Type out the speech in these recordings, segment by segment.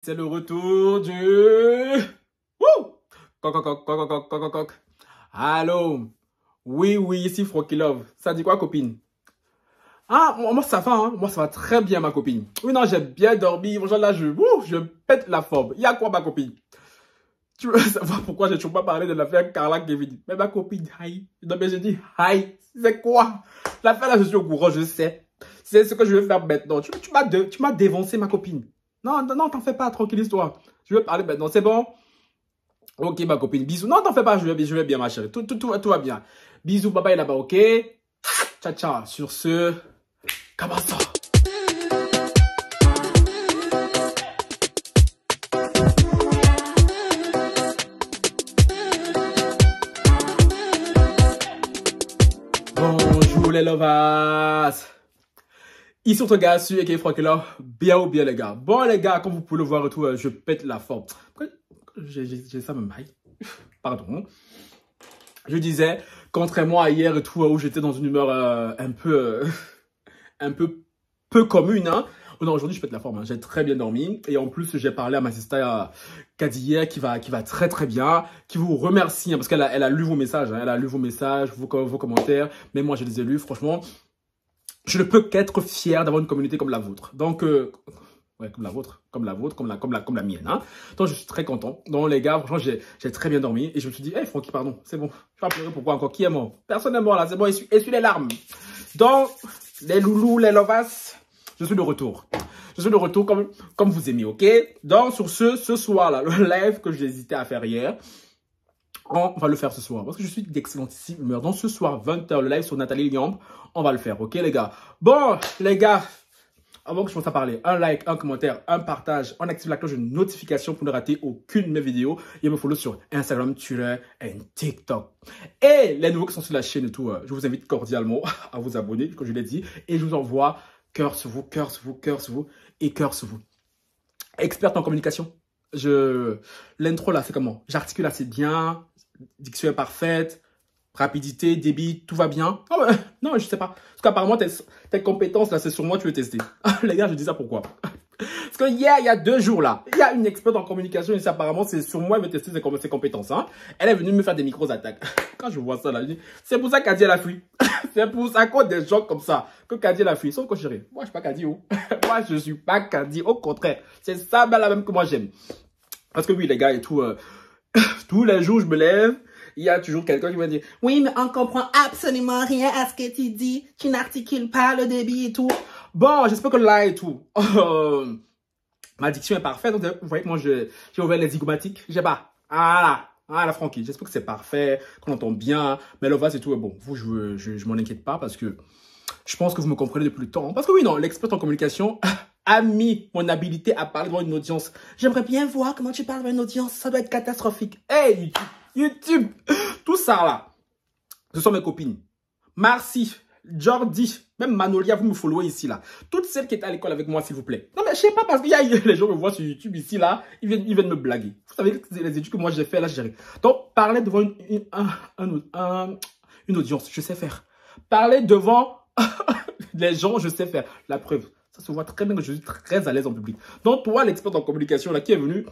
C'est le retour du... Wouh! Coq, coq, coq, coq, coq, coq, coq, coq. Allô? Oui, oui, ici Frocky Love. Ça dit quoi, copine? Ah, moi ça va, hein? Moi ça va très bien, ma copine. Oui, non, j'ai bien dormi. Bonjour, là, je pète la forme. Il y a quoi, ma copine? Tu veux savoir pourquoi j'ai toujours pas parlé de l'affaire Carla Kevin? Mais ma copine, hi. Non, mais j'ai dit, hi. C'est quoi? L'affaire là, je suis au courant, je sais. C'est ce que je vais faire maintenant. Tu m'as dévancé, ma copine. Non, non, non, t'en fais pas, tranquillise-toi. Je vais parler maintenant, c'est bon? Ok, ma copine, bisous. Non, t'en fais pas, je vais bien, ma chérie. Tout va bien. Bisous, bye bye là-bas, ok? Ciao, ciao. Sur ce, commence ça. Bonjour les lovers. Ici votre gars sur Eke Franck là, bien ou bien les gars. Bon les gars, comme vous pouvez le voir et tout, je pète la forme. J'ai ça même. Pardon. Je disais, contrairement à hier et tout, où j'étais dans une humeur un peu commune, hein. Non, aujourd'hui je pète la forme, hein. J'ai très bien dormi. Et en plus, j'ai parlé à ma sister Kadi hier qui va très très bien, qui vous remercie, hein, parce qu'elle a lu vos messages, hein. Elle a lu vos messages, vos commentaires. Mais moi, je les ai lus, franchement. Je ne peux qu'être fier d'avoir une communauté comme la vôtre. Donc, ouais, comme la vôtre, comme la mienne, hein. Donc, je suis très content. Donc, les gars, franchement, j'ai très bien dormi. Et je me suis dit, hey, Francky, pardon, c'est bon. Je vais pas pleurer, pourquoi encore? Qui est mort? Personne n'est mort, là, c'est bon, essuie les larmes. Donc, les loulous, les lovas, je suis de retour. Je suis de retour comme vous aimez, ok? Donc, sur ce soir-là, le live que j'ai hésité à faire hier, on va le faire ce soir parce que je suis d'excellentissime humeur. Donc ce soir, 20h, le live sur Nathalie Liambe, on va le faire, ok les gars? Bon, les gars, avant que je commence à parler, un like, un commentaire, un partage, on active la cloche de notification pour ne rater aucune de mes vidéos. Et me follow sur Instagram, Twitter et TikTok. Et les nouveaux qui sont sur la chaîne et tout, je vous invite cordialement à vous abonner, comme je l'ai dit. Et je vous envoie cœur sur vous, cœur sur vous, cœur sur vous et cœur sur vous. Experte en communication. L'intro là, c'est comment? J'articule assez bien, diction est parfaite, rapidité, débit, tout va bien. Oh, ouais. Non, je sais pas. Parce qu'apparemment, tes compétences là, c'est sur moi que tu veux tester. Les gars, je dis ça pourquoi? Parce que hier, il y a 2 jours là, il y a une experte en communication et apparemment, c'est sur moi qu'elle veut tester ses compétences. Hein. Elle est venue me faire des micros-attaques. Quand je vois ça là, je dis, c'est pour ça qu'Adi elle a fui. C'est pour ça qu'on des gens comme ça que Kadi a fui. Sauf que chérie, moi je suis pas Kadi. Oh. Moi je suis pas Kadi. Au contraire, c'est ça ben, la même que moi j'aime. Parce que oui les gars et tout, tous les jours je me lève, il y a toujours quelqu'un qui va dire oui mais on comprend absolument rien à ce que tu dis. Tu n'articules pas le débit et tout. Bon j'espère que là et tout. Ma diction est parfaite. Donc, vous voyez que moi j'ai ouvert les zygomatiques. J'ai pas. Voilà, Francky. J'espère que c'est parfait, qu'on entend bien. Mais le vase et tout, bon, vous, je m'en inquiète pas parce que je pense que vous me comprenez depuis le temps. Parce que oui, non, l'expert en communication a mis mon habilité à parler devant une audience. J'aimerais bien voir comment tu parles devant une audience. Ça doit être catastrophique. Hey, YouTube, tout ça là, ce sont mes copines. Marcy, Jordi, même Manolia, vous me followez ici là. Toutes celles qui étaient à l'école avec moi, s'il vous plaît. Non mais je sais pas parce qu'il y a les gens me voient sur YouTube ici là, ils viennent me blaguer. Vous savez les études que moi j'ai fait là, j'ai. Donc parler devant une audience, je sais faire. Parler devant les gens, je sais faire. La preuve, ça se voit très bien que je suis très à l'aise en public. Donc toi, l'expert en communication là qui est venu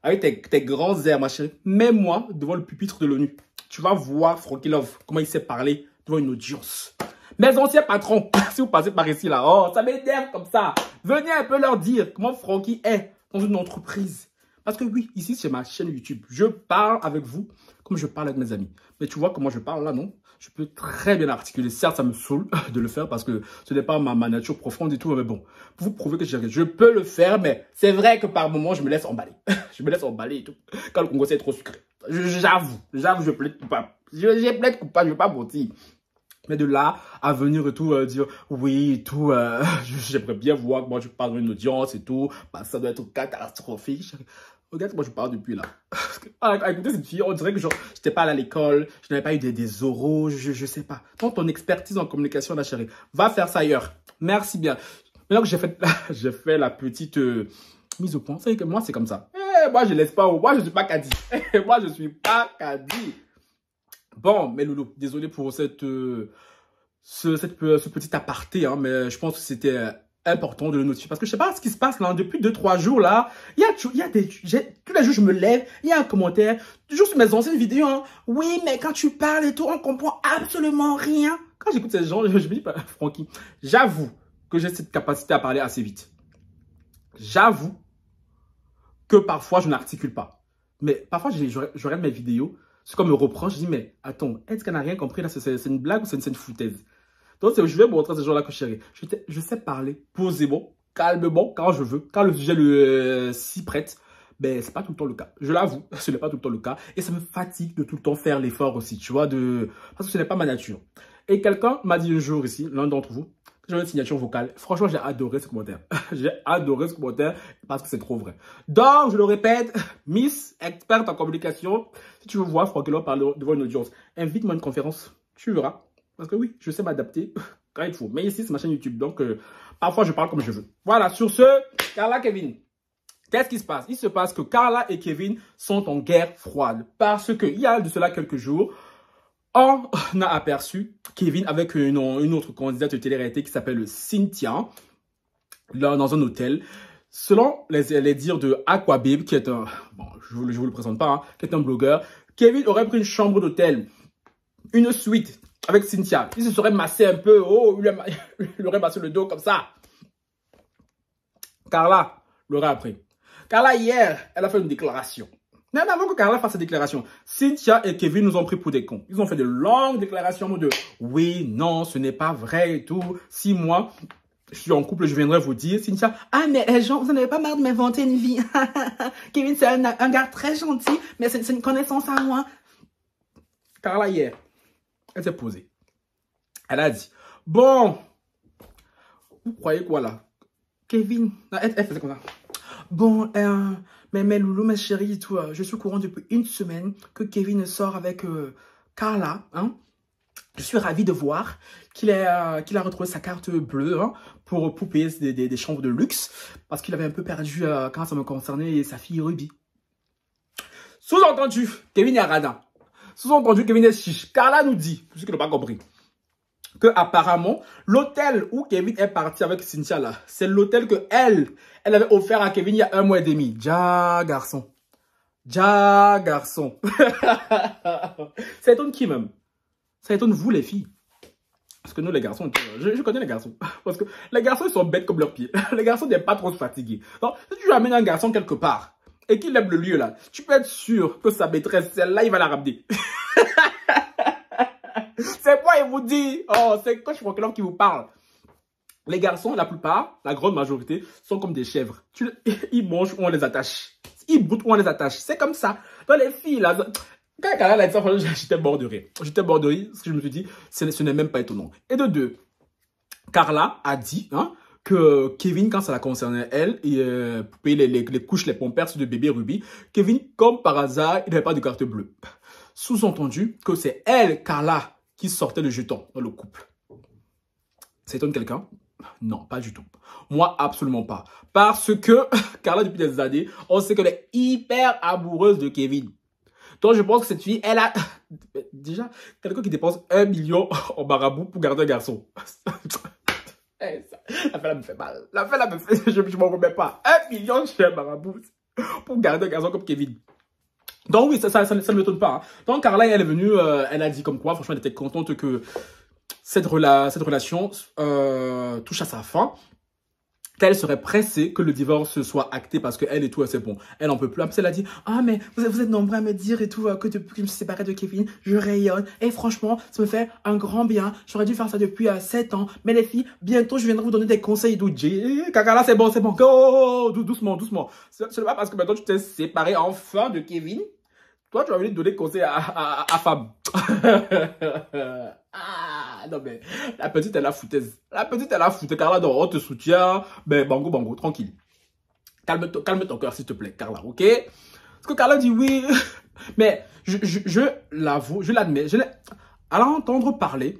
avec tes grands airs, ma chérie, mets-moi devant le pupitre de l'ONU. Tu vas voir Francky Love, comment il sait parler devant une audience. Mes anciens patrons, si vous passez par ici là, oh, ça m'énerve comme ça. Venez un peu leur dire comment Francky est dans une entreprise. Parce que oui, ici c'est ma chaîne YouTube. Je parle avec vous comme je parle avec mes amis. Mais tu vois comment je parle là, non? Je peux très bien articuler. Certes, ça me saoule de le faire parce que ce n'est pas ma nature profonde et tout. Mais bon, pour vous prouver que je peux le faire, mais c'est vrai que par moments, je me laisse emballer. Je me laisse emballer et tout. Quand le Congo c'est trop sucré. J'avoue, je plaide coupable. Je plaide coupable, je ne vais pas mentir. Mais de là à venir et tout, dire oui et tout, j'aimerais bien voir comment tu parles dans une audience et tout, bah, ça doit être catastrophique. Regarde moi je parle depuis là. À écouter cette fille, on dirait que genre, j'étais pas allé à l'école, je n'avais pas eu des oraux, je sais pas. Donc ton expertise en communication, la chérie, va faire ça ailleurs. Merci bien. Maintenant que j'ai fait la petite mise au point, vous savez que moi c'est comme ça. Moi je laisse pas, moi je suis pas Kadi. Moi je suis pas Kadi. Bon, mes loulous, désolé pour ce petit aparté, hein, mais je pense que c'était important de le notifier. Parce que je sais pas ce qui se passe là. Depuis 2-3 jours là, il y a des... Tous les jours, je me lève, il y a un commentaire. Toujours sur mes anciennes vidéos. Hein. Oui, mais quand tu parles et tout, on comprend absolument rien. Quand j'écoute ces gens, je me dis, Francky, j'avoue que j'ai cette capacité à parler assez vite. J'avoue que parfois, je n'articule pas. Mais parfois, je regarde mes vidéos. C'est comme me reproche. Je dis, mais attends, est-ce qu'elle n'a rien compris là? C'est une blague ou c'est une foutaise? Donc, je vais montrer à ces gens-là que je sais parler posément, calmement, quand je veux, quand le sujet s'y prête. Ben, c'est pas tout le temps le cas. Je l'avoue, ce n'est pas tout le temps le cas. Et ça me fatigue de tout le temps faire l'effort aussi, tu vois, parce que ce n'est pas ma nature. Et quelqu'un m'a dit un jour ici, l'un d'entre vous, que j'avais une signature vocale. Franchement, j'ai adoré ce commentaire. J'ai adoré ce commentaire parce que c'est trop vrai. Donc, je le répète, Miss experte en communication, si tu veux voir Francky Love parler devant une audience, invite-moi à une conférence, tu verras. Parce que oui, je sais m'adapter quand il faut. Mais ici, c'est ma chaîne YouTube. Donc, parfois, je parle comme je veux. Voilà, sur ce, Carla, Kevin. Qu'est-ce qui se passe? Il se passe que Carla et Kevin sont en guerre froide. Parce qu'il y a de cela quelques jours, on a aperçu Kevin avec une autre candidate de télé-réalité qui s'appelle Cynthia, là, dans un hôtel. Selon les dires de Aquababe, qui est un... Bon, je vous le présente pas, hein, qui est un blogueur, Kevin aurait pris une chambre d'hôtel, une suite, avec Cynthia. Il se serait massé un peu. Oh, il aurait massé le dos comme ça. Carla l'aurait appris. Carla, hier, elle a fait une déclaration. Même avant que Carla fasse cette déclaration, Cynthia et Kevin nous ont pris pour des cons. Ils ont fait de longues déclarations de « Oui, non, ce n'est pas vrai et tout. 6 mois, je suis en couple, je viendrai vous dire. » Cynthia, « Ah, mais les gens, vous n'en avez pas marre de m'inventer une vie. Kevin, c'est un gars très gentil, mais c'est une connaissance à moi. » Carla, hier, elle s'est posée. Elle a dit, bon, vous croyez quoi là? Kevin, elle faisait comme ça. Bon, mais Loulou, ma chérie, tout, je suis au courant depuis une semaine que Kevin sort avec Carla. Hein? Je suis ravie de voir qu'il a retrouvé sa carte bleue hein, pour payer des chambres de luxe parce qu'il avait un peu perdu quand ça me concernait sa fille Ruby. Sous-entendu, Kevin est radin. Sous-entendu, Kevin est chiche. Carla nous dit, pour ceux qui n'ont pas compris, que apparemment l'hôtel où Kevin est parti avec Cynthia là, c'est l'hôtel que elle avait offert à Kevin il y a 1 mois et demi. Ja, garçon. Ja, garçon. Ça étonne qui même? Ça étonne vous les filles? Parce que nous les garçons, je connais les garçons. Parce que les garçons ils sont bêtes comme leurs pieds. Les garçons n'aiment pas trop se fatiguer. Donc si tu amènes un garçon quelque part et qu'il aime le lieu là, tu peux être sûr que sa maîtresse, celle-là, il va la ramener. C'est moi, il vous dit. Oh, c'est Coach Francky Love qui vous parle. Les garçons, la plupart, la grande majorité, sont comme des chèvres. Ils mangent ou on les attache. Ils broutent ou on les attache. C'est comme ça. Dans les filles, là, quand Carla a dit ça, j'étais mort de rire. J'étais mort de rire parce que je me suis dit, ce n'est même pas étonnant. Et de deux, Carla a dit hein, que Kevin, quand ça la concernait, elle, pour payer les couches, les pampers de bébé Ruby, Kevin, comme par hasard, il n'avait pas de carte bleue. Sous-entendu que c'est elle, Carla, qui sortait le jeton dans le couple. Ça étonne quelqu'un? Non, pas du tout. Moi, absolument pas. Parce que Carla, depuis des années, on sait qu'elle est hyper amoureuse de Kevin. Donc, je pense que cette fille, elle a... Déjà, quelqu'un qui dépense 1 million en marabout pour garder un garçon. La fête là me fait mal. La fête là me fait... Je m'en remets pas. 1 million chez un marabout pour garder un garçon comme Kevin. Donc oui, ça ne m'étonne pas. Hein. Donc Carla, elle est venue, elle a dit comme quoi, franchement, elle était contente que cette relation touche à sa fin. Qu'elle serait pressée que le divorce soit acté parce qu'elle et tout, c'est bon. Elle en peut plus. Après, elle a dit, ah mais vous êtes nombreux à me dire et tout, que depuis que je me suis séparée de Kevin, je rayonne. Et franchement, ça me fait un grand bien. J'aurais dû faire ça depuis 7 ans. Mais les filles, bientôt, je viendrai vous donner des conseils d'Oudjé. Carla, c'est bon, c'est bon. Oh, doucement, doucement. Ce n'est pas parce que maintenant tu t'es séparé enfin de Kevin. Toi, tu vas venir te donner des conseils à femme. Ah, non mais, la petite, elle a foutaise. La petite, elle a foutaise. Carla, donc, on te soutient. Ben, bango, bango, tranquille. Calme ton cœur, s'il te plaît, Carla, ok? Parce que Carla dit oui. Mais, je l'avoue, je l'admets. À l'entendre parler,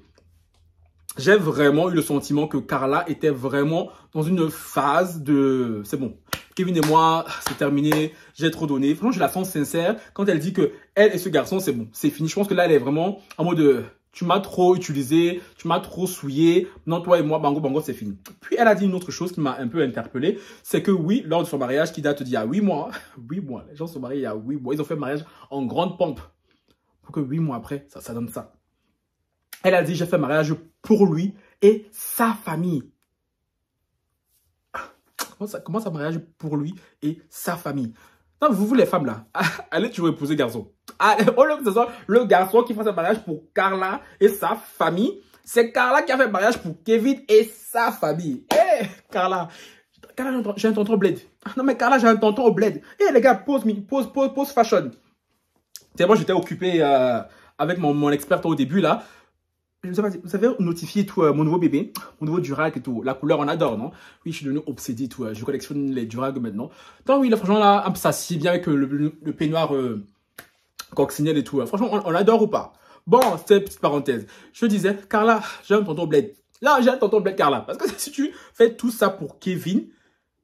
j'ai vraiment eu le sentiment que Carla était vraiment dans une phase de... C'est bon, Kevin et moi, c'est terminé, j'ai trop donné. Franchement, je la sens sincère quand elle dit que elle et ce garçon, c'est bon, c'est fini. Je pense que là, elle est vraiment en mode... Tu m'as trop utilisé, tu m'as trop souillé. Non, toi et moi, bango, bango, c'est fini. Puis, elle a dit une autre chose qui m'a un peu interpellé. C'est que oui, lors de son mariage, qui date d'il y a 8 mois. 8 mois. Les gens sont mariés il y a 8 mois. Ils ont fait le mariage en grande pompe. Pour que 8 mois après, ça donne ça. Elle a dit, j'ai fait le mariage pour lui et sa famille. Comment ça, mariage pour lui et sa famille? Non, vous les femmes là, allez toujours épouser garçon. Au lieu que ce soit le garçon qui fasse un mariage pour Carla et sa famille, c'est Carla qui a fait un mariage pour Kevin et sa famille. Hé, Carla, j'ai un tonton au bled. Non mais Carla, j'ai un tonton au bled. Les gars, pause fashion. C'est moi, j'étais occupé avec mon expert au début là. Vous avez notifié tout mon nouveau bébé, mon nouveau Durag et tout. La couleur, on adore, non? Oui, je suis devenu obsédé, tout. Je collectionne les Durag maintenant. Donc oui, là, franchement, là, ça sied bien avec le peignoir coccinelle et tout. Franchement, on adore ou pas? Bon, c'était une petite parenthèse. Je disais, Carla, j'ai un tonton bled. Là, j'ai un tonton bled, Carla. Parce que si tu fais tout ça pour Kevin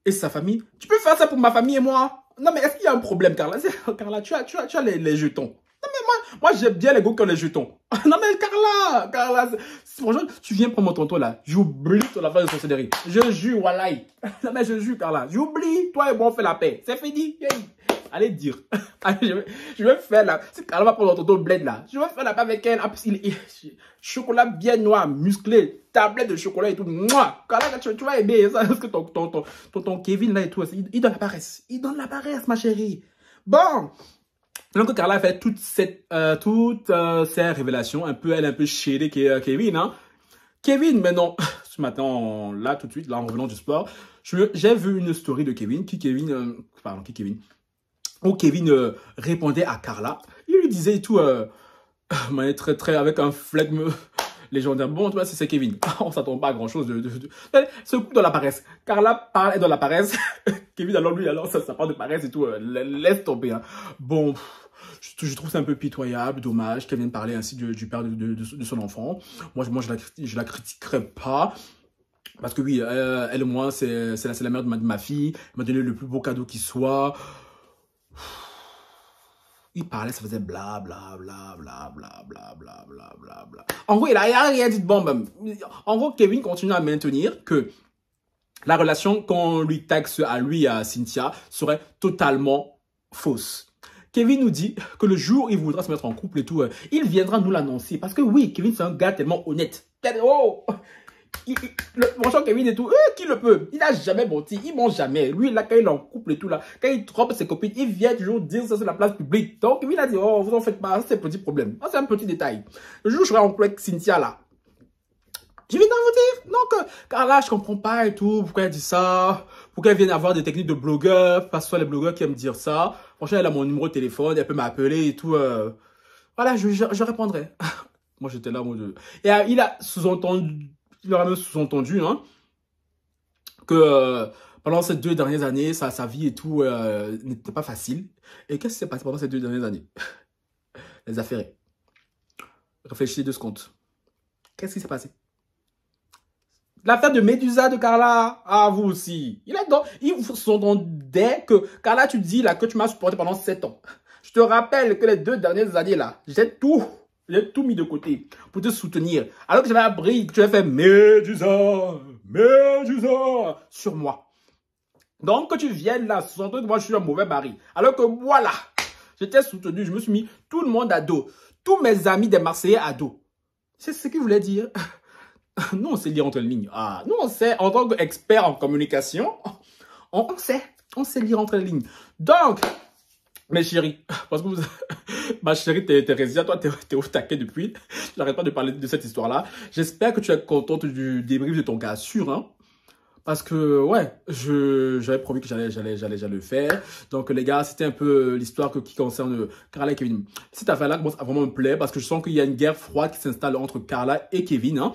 et sa famille, tu peux faire ça pour ma famille et moi. Non, mais est-ce qu'il y a un problème, Carla? Carla, tu as les jetons. Non, mais moi j'aime bien les gars qui ont les jetons. Non, mais Carla, franchement, tu viens prendre mon tonton là. J'oublie ton affaire de sorcellerie. Je jure, Wallahi. Non, mais je jure, Carla. J'oublie. Toi et moi, on fait la paix. C'est fini. Hey. Allez dire. Allez, je vais faire la. Si Carla va prendre ton tonton bled là, je vais faire la paix avec elle. Chocolat bien noir, musclé, tablette de chocolat et tout. Mouah. Carla, tu vas aimer ça. Parce que ton Kevin là et tout, il donne la paresse. Il donne la paresse, ma chérie. Bon. Donc Carla a fait toutes ces révélations, elle est un peu shadée Kevin, hein. Kevin, maintenant, ce matin, là, tout de suite, là, en revenant du sport, j'ai vu une story de Kevin, où Kevin répondait à Carla. Il lui disait et tout, très, avec un flegme légendaire. Bon, tu vois, c'est Kevin. On s'attend pas à grand chose ce coup dans la paresse. Carla parle dans la paresse. Kevin, alors, ça parle de paresse et tout, laisse tomber, hein. Bon, je trouve ça un peu pitoyable, dommage qu'elle vienne parler ainsi du père de son enfant. Moi, je la critiquerai pas. Parce que oui, elle et moi, c'est la mère de ma fille. Elle m'a donné le plus beau cadeau qui soit. Il parlait, ça faisait bla bla bla bla bla bla bla bla bla bla. En gros, il a rien dit de bon. Même. En gros, Kevin continue à maintenir que la relation qu'on lui taxe à lui et à Cynthia serait totalement fausse. Kevin nous dit que le jour où il voudra se mettre en couple et tout, il viendra nous l'annoncer. Parce que oui, Kevin, c'est un gars tellement honnête. Oh, franchement, Kevin et tout, qui le peut? Il n'a jamais menti, il ment jamais. Lui, là, quand il est en couple et tout, là, quand il trompe ses copines, il vient toujours dire ça sur la place publique. Donc, Kevin a dit, oh, vous en faites pas, c'est un petit problème. C'est un petit détail. Le jour où je serai en couple avec Cynthia, là, je viens de vous dire, non, car là, je comprends pas et tout, pourquoi elle dit ça, pourquoi elle vient avoir des techniques de blogueur, parce que les blogueurs qui aiment dire ça. Franchement, elle a mon numéro de téléphone, elle peut m'appeler et tout. Voilà, je répondrai. Moi, j'étais là, et il a sous-entendu, il aura même sous-entendu, hein, que pendant ces 2 dernières années, sa vie et tout n'était pas facile. Et qu'est-ce qui s'est passé pendant ces 2 dernières années? Les affaires. Réfléchissez 2 secondes. Qu'est-ce qui s'est passé? L'affaire de Médusa de Carla, ah vous aussi. Il s'entendait que Carla, tu dis là que tu m'as supporté pendant 7 ans. Je te rappelle que les 2 dernières années là, j'ai tout mis de côté pour te soutenir. Alors que j'avais appris que tu avais fait Médusa sur moi. Donc que tu viennes là, sous-entendre que moi je suis un mauvais mari. Alors que voilà, j'étais soutenu, je me suis mis tout le monde à dos. Tous mes amis des Marseillais à dos. C'est ce qu'il voulait dire. Nous, on sait lire entre les lignes. Ah, nous, on sait, en tant qu'expert en communication, on sait lire entre les lignes. Donc, mes chéris, parce que ma chérie Thérèse, toi, t'es au taquet depuis. J'arrête pas de parler de cette histoire-là. J'espère que tu es contente du débrief de ton cas sûr, hein. Parce que, ouais, j'avais promis que j'allais le faire. Donc, les gars, c'était un peu l'histoire qui concerne Carla et Kevin. Cette affaire-là commence à vraiment me plaire parce que je sens qu'il y a une guerre froide qui s'installe entre Carla et Kevin, hein.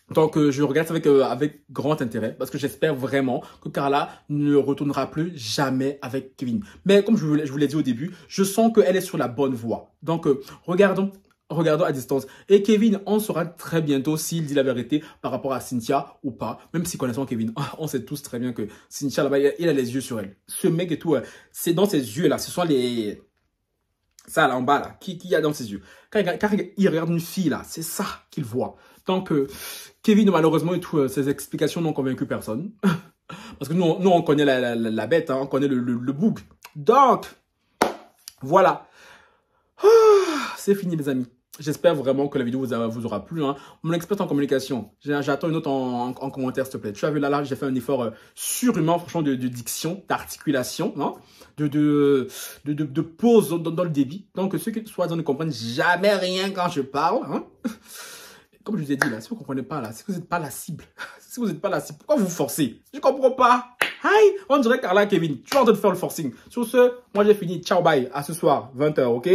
Donc, je regarde ça avec grand intérêt parce que j'espère vraiment que Carla ne retournera plus jamais avec Kevin. Mais comme je vous l'ai dit au début, je sens qu'elle est sur la bonne voie. Donc, regardons à distance. Et Kevin, on saura très bientôt s'il dit la vérité par rapport à Cynthia ou pas. Même si connaissant Kevin, on sait tous très bien que Cynthia, là-bas, il a les yeux sur elle. Ce mec et tout, c'est dans ses yeux là, ce sont Ça, là, en bas, là, qui y a dans ses yeux. Quand il regarde une fille, là, c'est ça qu'il voit. Donc, Kevin, malheureusement, et toutes ses explications n'ont convaincu personne. Parce que nous, on connaît la bête, hein, on connaît le boug. Donc, voilà. C'est fini, les amis. J'espère vraiment que la vidéo vous aura plu. Hein. Mon expert en communication, j'attends une autre en commentaire, s'il te plaît. Tu as vu là, j'ai fait un effort surhumain, franchement, de diction, d'articulation, hein, de pause dans le débit. Donc, ceux qui ne comprennent jamais rien quand je parle. Hein. Comme je vous ai dit, là, si vous ne comprenez pas, là, si vous n'êtes pas la cible, si vous n'êtes pas la cible, pourquoi vous forcez? Je ne comprends pas. Hi, on dirait Carla Kevin, tu es en train de faire le forcing. Sur ce, moi j'ai fini. Ciao, bye. À ce soir, 20h, ok?